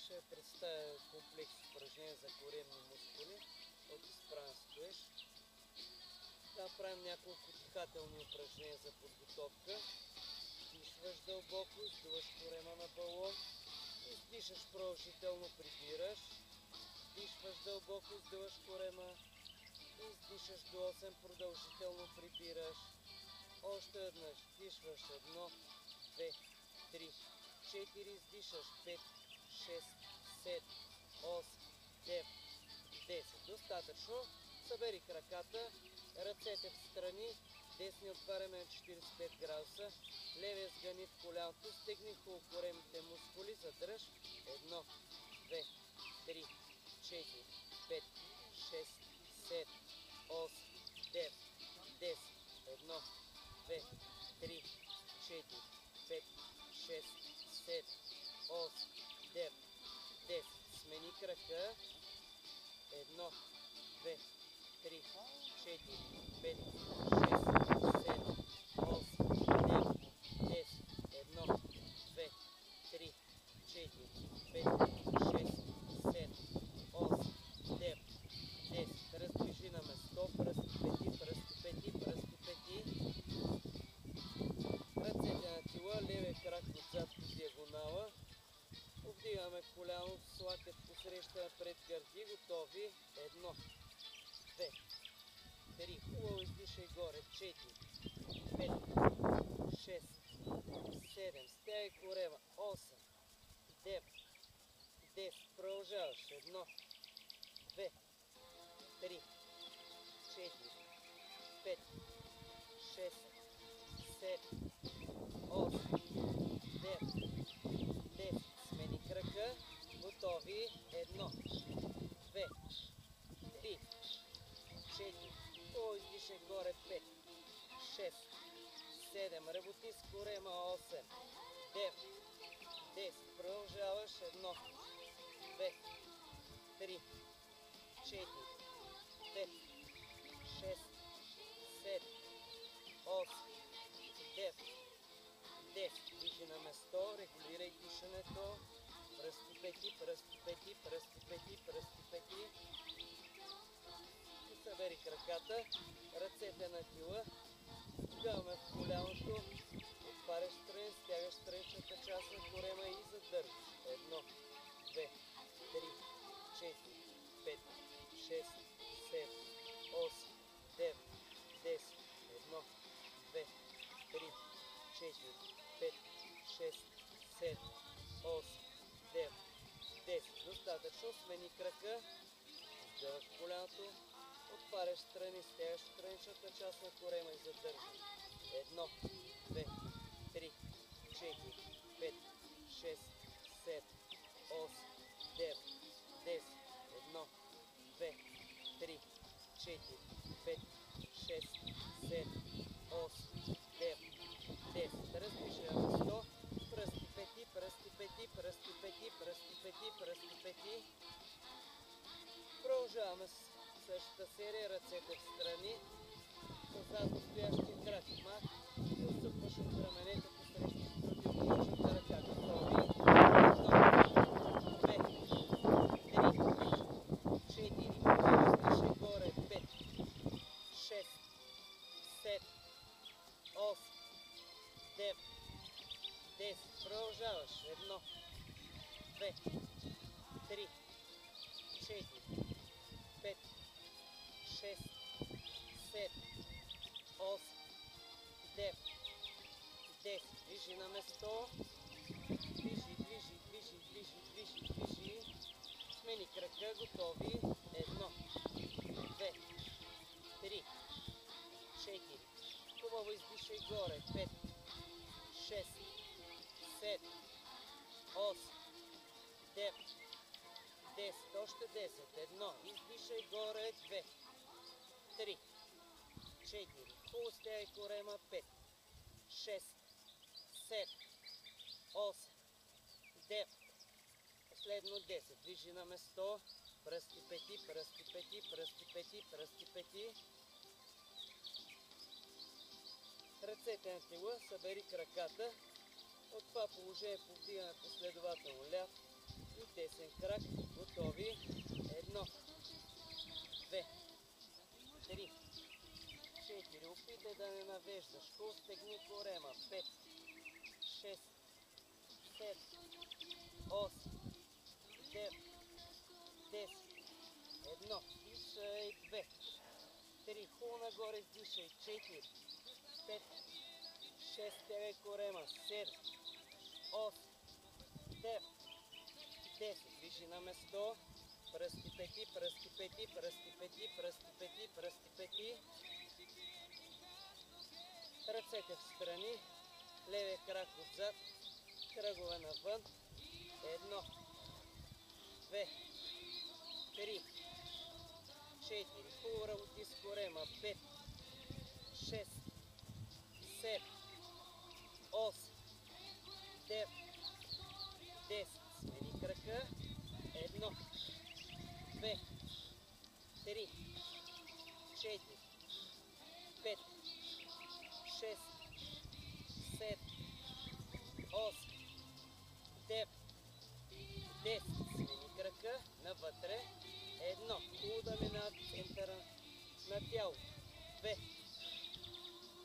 ще представя комплекс упражнения за коремни мускули от изправен стоеж. Да правим няколко дихателни упражнения за подготовка. Вдишваш дълбоко, издуваш корема на балон, издишаш продължително, прибираш, вдишваш дълбоко, издуваш корема, издишаш до 8, продължително прибираш. Още веднъж вдишваш 1, 2, 3, 4, издишаш 5, 6, 7, 8, 9, 10. Достатъчно. Събери краката, ръцете в страни, десни отваряме на 45 градуса, левия сгъни в коляното, стегни хубаво коремните мускули, задръж. 1, 2, 3, 4, 5, 6, 7, 8, 9, 10. 1, 2, 3, 4, 5, 6, 7, 8, 9, 10. Смени крака. 1, 2, 3, 4, 5, 6, 7, 8, 9, 10. 1, 2, 3, 4, 5, 6, 7, 8, 9, 10. Раздвижи на место, пръсти пети, пръсти пети, пръсти пети. Ръцете на тила, левия крак отзад по диагонала. Повдигаме коляно с лакът посреща пред гърди. Готови. 1, 2, 3. Хубаво издишай горе. 4, 5, 6, 7. Стягай корема. 8, 9, 10. Продължаваш. 1, 2, 3, 4, 5, 6, 7, 8, 9, 10. Смени крака. Готови. 1, 2, 3, 4. Хубаво издишай горе. 5, 6, 7. Работи с корема. 8, 9, 10. Продължаваш. 1, 2, 3, 4, 5, 6, 7, 8, 9, 10. Движи на место, регулирай дишането. Пръсти пети, пръсти пети, пръсти пети, пръсти пети. И събери краката, ръцете на тила. Вдигаме в коляното, отваряш страни, стягаш страничната част на корема и задържаш. 1, 2, 3, 4, 5, 6, 7, 8, 9, 10. 1, 2, 3, 4, 5, 6, 7, 8, 9, 10. Достатъчно. Смени крака. Издаваш коляното. Отваряш страни, стягаш страничната част на корема и задържаш. 1, 2, 3, 4, 5, 6, 7, 8, 9, 10. 1, 2, 3, 4, 5, 6, 7, 8, 9, 10. Раздвижи на место. Пръсти пети, пръсти пети, пръсти пети, пръсти пети, пръсти пети. Продължаваме с същата серия. Ръцете в страни. Съзад стоящия крак. Мах и усъпваш от раменете, посрещаш груди от точната ръка. Готови. 1, 2, 3, 4. Издишай горе. 5, 6, 7, 8, 9, 10. Продължаваш. 1, 2, 3, 4, 5, 6, 7, 8, 9, 10. Движи на место. Движи, движи, движи, движи, движи, движи. Смени крака. Готови. 1, 2, 3, 4. Хубаво издишай горе. 5, 6, 7, 8, 9, 10. Още 10. 1. Издишай горе. 2, 3, 4. Хубаво стягай корема. 5, 6, 7, 8, 9. Последно 10. Движи на место. Пръсти пети, пръсти пети, пръсти пети, пръсти пети. Ръцете на тила, събери краката. От това положение повдигаме последователно ляв, И десен крак. Готови. 1, 2, 3, 4. Опитай да не навеждаш. Стегни корема. 5, 6, 7, 8, 9, 10. 1. Дишай. 2, 3. Хубаво нагоре издишай. 4, 5, 6. Тягай корема. 7, 8, 9, 10. Вижи на место. Пръсти пети, пръсти пети, пръсти пети, пръсти пети, пръсти пети. Ръцете в страни. Левия крак отзад. Кръгове навън. 1, 2, 3, 4. Хубаво работи с корема. 5, 6, 7, 8, 9, 10. Смени крака. 1, 2, 3, 4, 5, 6, 7, 8, 9, 10. Смени крака навътре. 1. Хубаво да минат центъра на тяло. 2,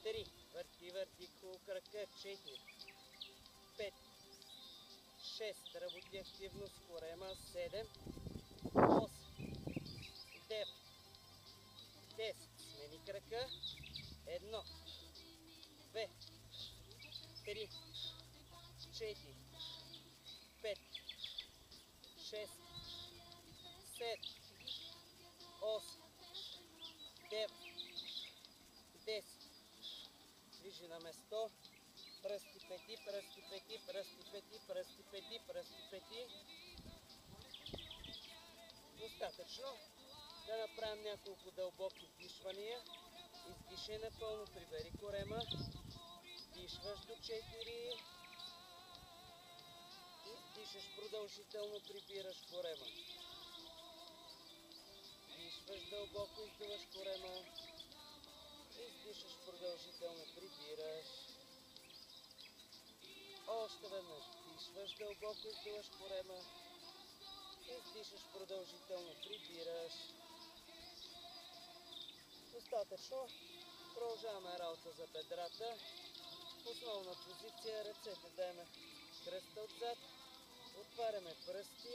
3. Върти, върти хубаво крака. 4, 5, 6. Работи активно с корема. 7, 8, 9, 10. Смени крака. 1, 2, 3, 4, 5, 6, 7, 8, 9, 10. Движи на место. Пръсти пети, пръсти пети, пръсти пети, пръсти пети, пръсти пети. Достатъчно. Да направим няколко дълбоки вдишвания. Издишай напълно, прибери корема. Вдишваш до 4. Издишаш продължително, прибираш корема. Вдишваш дълбоко, издуваш корема. Издишаш продължително, прибираш. Още веднъж. Вдишваш дълбоко, издуваш корема. Издишаш продължително, прибираш. Достатъчно. Продължаваме работа за бедрата. Основна позиция. Ръцете даеме кръста отзад. Отваряме пръсти.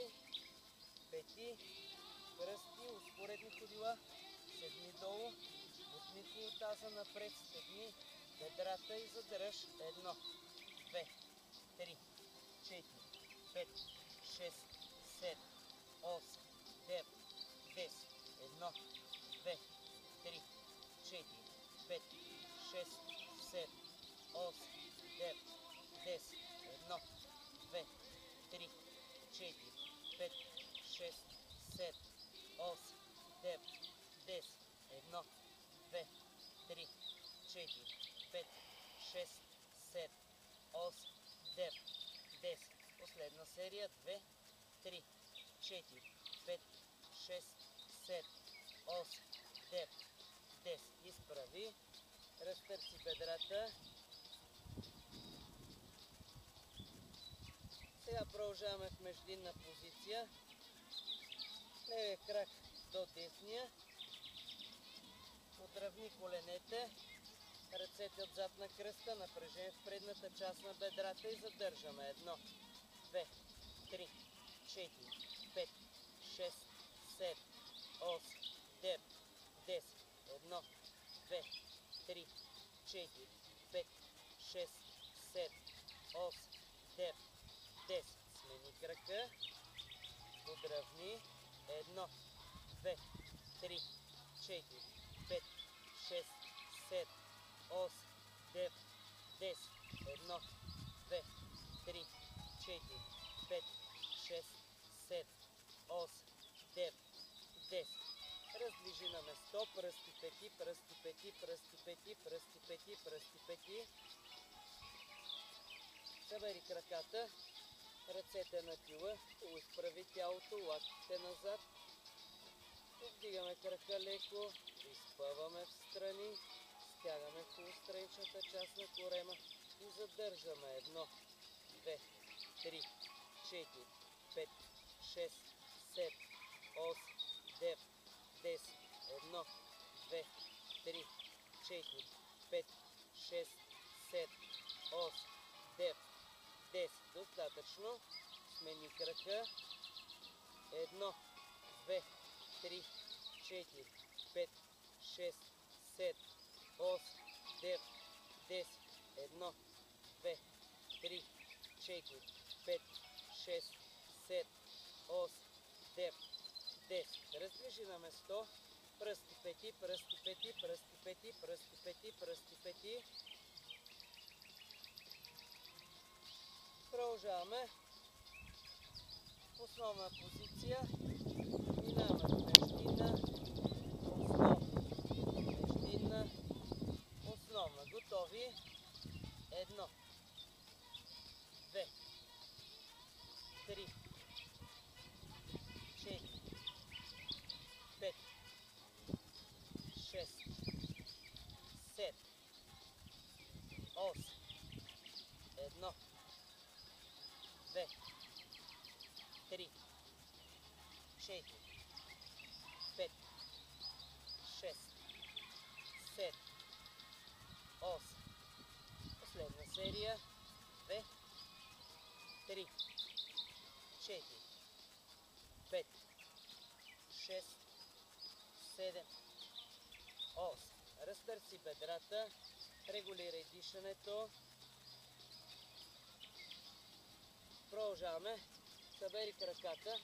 Пети. Пръсти. Успоредни ходила. Седни долу. Бутни от таза напред. Стегни бедрата и задръж. 1, 2, 3, 4, 5, 6, 7, 8, 9, 10. 1, 2, 3, 4, 5, 6, 7, 8, 9, 10. 1, 2, 3, 4, 5, 6, 7, 8, 9, 10. 1, 2, 3, 4, 5, 6, 7, 8, 9, 10. Последна серия. 2, 3, 4, 5, 6, 7, 8, 9, 10. Изправи. Разтърси бедрата. Сега продължаваме в междинна позиция. Левия крак до десния. Отравни коленете. Ръцете отзад на кръста. Напрежение в предната част на бедрата и задържаме. 1, 2, 3, 4, 5, 6, 7, 8, 9, 10. 1, 2, 3, 4, 5, 6, 7, 8, 9, 10. Смени крака. Подравни. 1, 2, 3, 4, 5, 6, 7, 8, 9, 10. 1, 2, 3, 4, 5, 6, 7, 8, 9, 10. Раздвижи на место. Пръсти пети, пръсти пети, пръсти пети, пръсти пети, пръсти пети. Събери краката. Ръцете на тила. Изправи тялото. Лактите назад. Вдигаме крака леко. Изпъваме в страни. Стягаме в страничната част на корема. И задържаме. 1, 2, 3, 4, 5, 6, 7, 8, 9, 10, 1, 2, 3, 4, 5, 6, 7, 8, 9, 10. Достатъчно. Смени крака. 1, 2, 3, 4, 5, 6, 7, 8, 9, 10. 1, 2, 3, 4, 5, 6, 7, 8, 9, 10. Раздвижи на место. Пръсти пети, пръсти пети, пръсти пети, пръсти пети, пръсти пети. Продължаваме. Основна позиция. Минаваме в междинна, основна, междинна, основна. Готови? 1, 2, 3, 4, 5, 6, 7, 8, 1, 2, 3, 4, 5, 6, 7, 8. Последна серия. 2, 3, 4, 5, 6, 7, 8. Разтърси бедрата. Регулирай дишането. Продължаваме. Събери краката,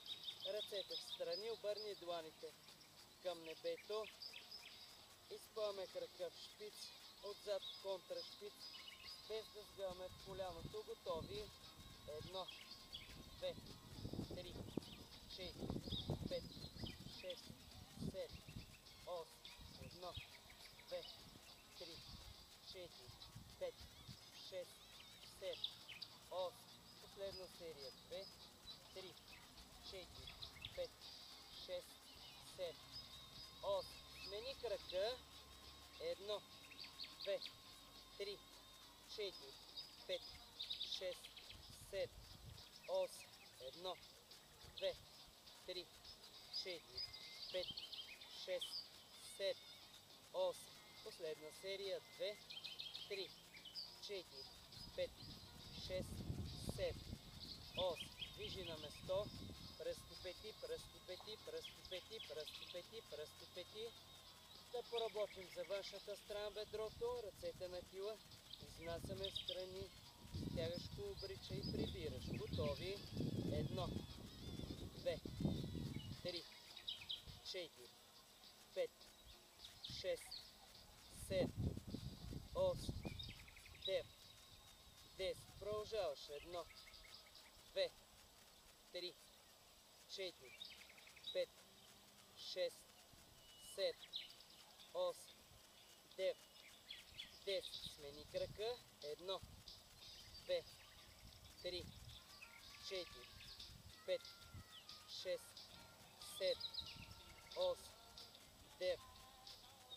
ръцете в страни, обърни дланите към небето. Изпъваме крака в шпиц, отзад контрашпиц, без да сгъваме в коляното. Готови? 1, 2, 3, 4, 5, 6, 7, 8, 1, 2, 3, 4, 5, 6, 7, 8. Последна серия. 2, 3, 4, 5, 6, 7, 8. Смени крака. 1, 2, 3, 4, 5, 6, 7, 8. 1, 2, 3, 4, 5, 6, 7, 8. Последна серия. 2, 3, 4, 5, 6, 7, 8. Движи на место. Пръсти пети, пръсти пети, пръсти пети, пръсти пети, пръсти пети. Да поработим за външната страна бедрото, ръцете на тила. Изнасяме в страни. Стягаш го, обрича и прибираш. Готови? 1, 2, 3, 4, 5, 6, 7, 8, 9, 10. Продължаваш. 1, 2, 3, 4, 5, 6, 7, 8, 9, 10. Смени крака. 1, 2, 3, 4, 5, 6, 7, 8, 9,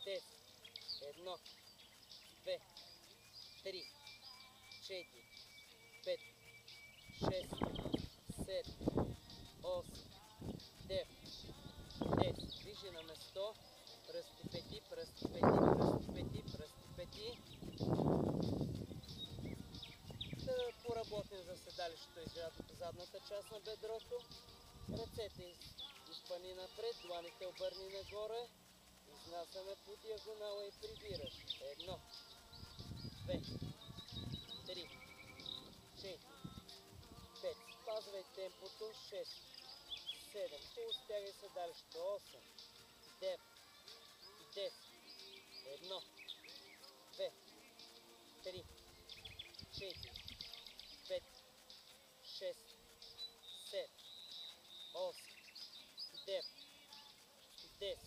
10. 1, 2, 3, 4, 5, 6, 7, 8, 9, 10. Движи на место. Пръсти пети, пръсти пети, пръсти пети, пръсти пети. Да поработим за седалището и задната част на бедрото. Ръцете изпъни напред, дланите обърни нагоре. Изнасяме по диагонала и прибираш. 1, 2, 3, 4, 5. Спазвай темпото. 6, 7. Стягай седалището. 8, 9, 10. 1, 2, 3, 4, 5, 6, 7, 8, 9, 10.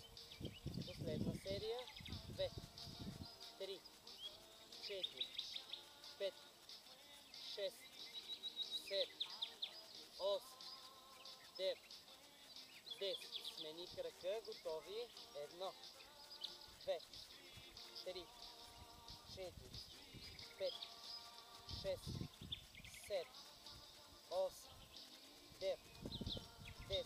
Последна серия. 2, 3, 4, 5, 6, 7, 8, 9, 10. Смени крака. Готови? 1, 2, 3, 4, 5, 6, 7, 8, 9, 10.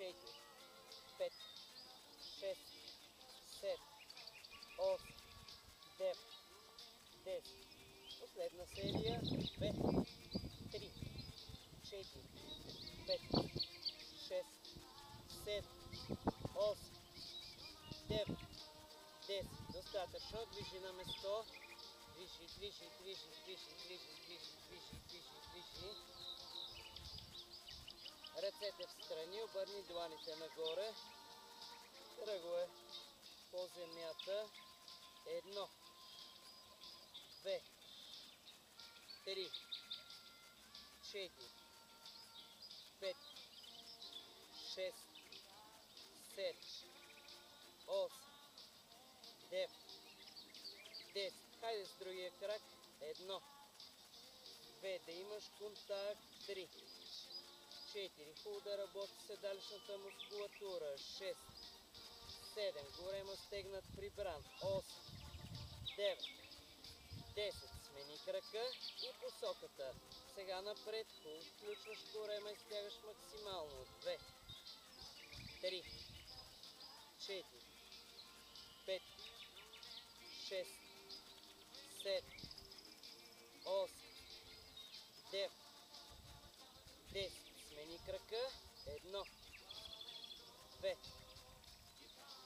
4, 5, 6, 7, 8, 9, 10. Последна серия. 2, 3, 4, 5, 6, 7, 8, 9, 10. Достатъчно. Движи на место. Движи, движи, движи, движи, движи, движи, движи, движи, движи. Ръцете в страни, обърни дланите нагоре. Кръгове по земята. 1, 2, 3, 4, 5, 6, 7, 8, 9, 10. Хайде с другия крак. 1, 2, да имаш контакт. 3, 4, хубаво да работи седалищната мускулатура. 6, 7, голема стегнат прибран. 8, 9, 10. Смени крака и посоката. Сега напред. Включваш корема и стягаш максимално. 2, 3, 4, 5, 6, 7, 8, 9, 10. Смени крака. 1, 2,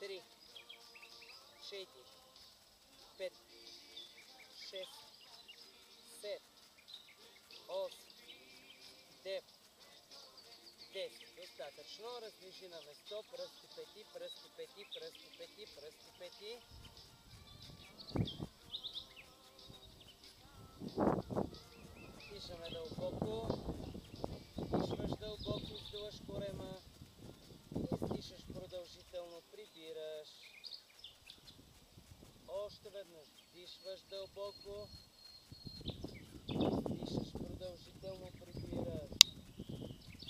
3, 4, 5, 6, 7, 8, 9, 10. Достатъчно. Раздвижи на место. Пръсти пети, пръсти пети, пръсти пети, пръсти пети. Дишаме дълбоко. Дишваш дълбоко, издуваш корема. Издишаш продължително, прибираш. Още веднъж. Дишваш дълбоко. Издишаш продължително, прибираш.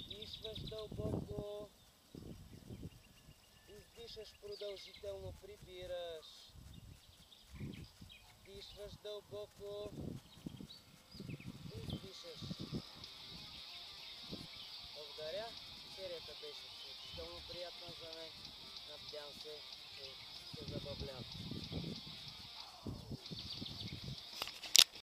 Дишваш дълбоко. Издишаш продължително, прибираш. Дишваш дълбоко. Издишаш. Благодаря. Серията беше изключително приятна за мен. Надявам се, че се забавлявам.